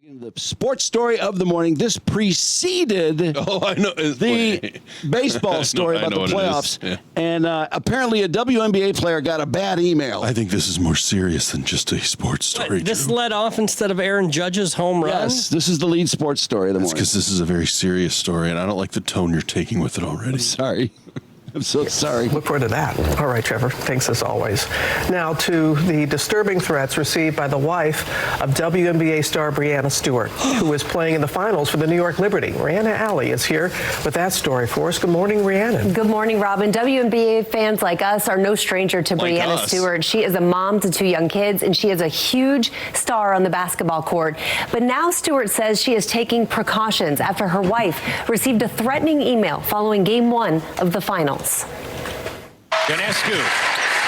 The sports story of the morning. This preceded the baseball story about the playoffs. Yeah. And apparently a WNBA player got a bad email. I think this is more serious than just a sports story. This led off instead of Aaron Judge's home run? Yes, this is the lead sports story of the morning. That's because this is a very serious story, and I don't like the tone you're taking with it already. I'm sorry. I'm so sorry. Look forward to that. All right, Trevor. Thanks as always. Now to the disturbing threats received by the wife of WNBA star Breanna Stewart, who is playing in the finals for the New York Liberty. Rihanna Alley is here with that story for us. Good morning, Rihanna. Good morning, Robin. WNBA fans like us are no stranger to Breanna Stewart. She is a mom to 2 young kids, and she is a huge star on the basketball court. But now Stewart says she is taking precautions after her wife received a threatening email following Game 1 of the finals. Ionescu.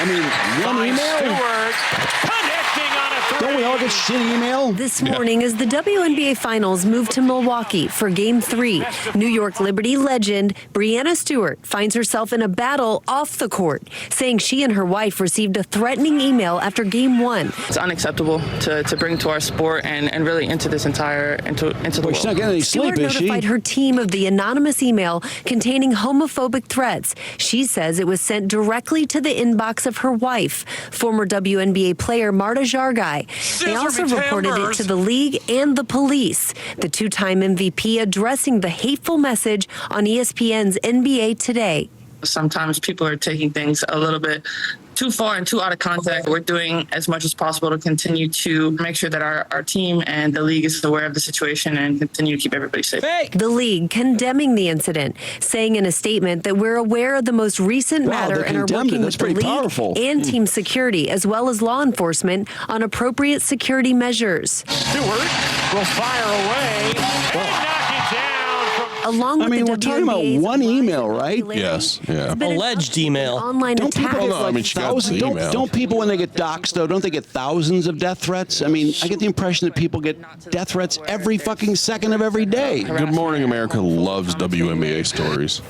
I mean, one email? Stewart connecting on a three. Don't we all get shitty email? This morning, as the WNBA Finals moved to Milwaukee for Game 3, New York Liberty legend Breanna Stewart finds herself in a battle off the court, saying she and her wife received a threatening email after Game 1. It's unacceptable to bring to our sport and really into this entire into the world. She's not getting any sleep, Stewart is she? notified her team of the anonymous email containing homophobic threats. She says it was sent directly to the inbox of her wife, former WNBA player Marta Jargai. They also reported it to the league and the police. The 2-time MVP addressing the hateful message on ESPN's NBA Today. Sometimes people are taking things a little bit too far and too out of context. We're doing as much as possible to continue to make sure that our team and the league is aware of the situation and continue to keep everybody safe. The league condemning the incident, saying in a statement that we're aware of the most recent matter and are working with the league and team security as well as law enforcement on appropriate security measures. Stewart will fire away and knock it down. Along with we're talking about one email, right? Yes, yeah. Alleged email. Online Don't people get don't people, when they get doxxed, though, don't they get thousands of death threats? I mean, I get the impression that people get death threats every fucking second of every day. Good Morning America loves WNBA stories.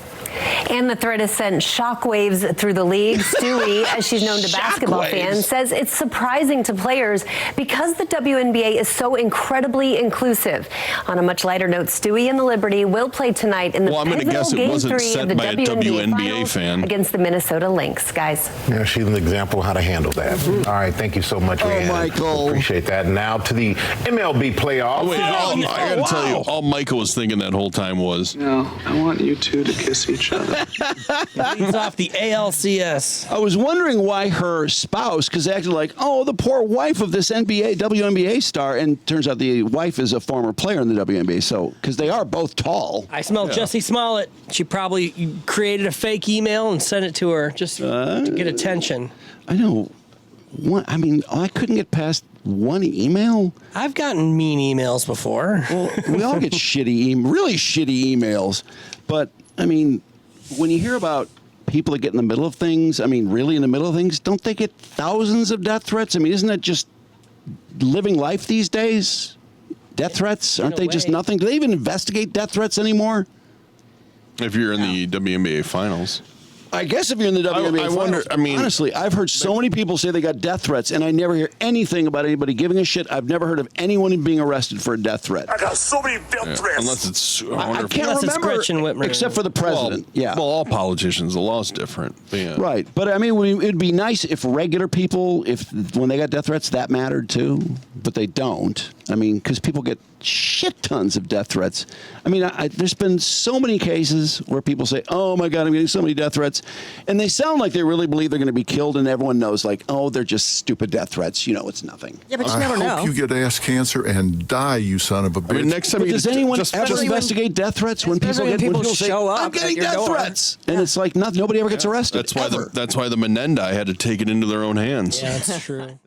And the threat has sent shockwaves through the league. Stewie, as she's known to basketball fans, says it's surprising to players because the WNBA is so incredibly inclusive. On a much lighter note, Stewie and the Liberty will play tonight in the pivotal Game 3 of the WNBA fan against the Minnesota Lynx. Guys. Yeah, she's an example of how to handle that. All right, thank you so much, Rihanna. Michael. Appreciate that. Now to the MLB playoffs. Oh, wait, I got to tell you, all Michael was thinking that whole time was, No, I want you two to kiss each other. Leads off the ALCS. I was wondering why her spouse, because they acted like, oh, the poor wife of this WNBA star, and turns out the wife is a former player in the WNBA, so, because they are both tall. I smell Jessie Smollett. She probably created a fake email and sent it to her just to get attention. I know. I couldn't get past one email. I've gotten mean emails before. Well, we all get really shitty emails, but, I mean, when you hear about people that get in the middle of things, really in the middle of things, don't they get thousands of death threats? Isn't that just living life these days? Death threats? Aren't they just nothing? Do they even investigate death threats anymore? if you're in the WNBA finals. I guess if you're in the WNBA I wonder, finals, honestly, I've heard so many people say they got death threats, and I never hear anything about anybody giving a shit. I've never heard of anyone being arrested for a death threat. I got so many death threats. Unless it's, I can't remember, except for the president. Well, all politicians, the law's different. Yeah. Right, but I mean, it'd be nice if regular people, when they got death threats, that mattered too, but they don't. I mean, because people get shit tons of death threats. I mean, there's been so many cases where people say, oh my God, I'm getting so many death threats. And they sound like they really believe they're going to be killed, and everyone knows, like, oh, they're just stupid death threats. You know, it's nothing. Yeah, but you never know. I hope you get ass cancer and die, you son of a bitch. I mean, next time does anyone ever investigate death threats when people show up? I'm getting death threats, and it's like nobody ever gets arrested. That's why the Menendai had to take it into their own hands. Yeah, that's true.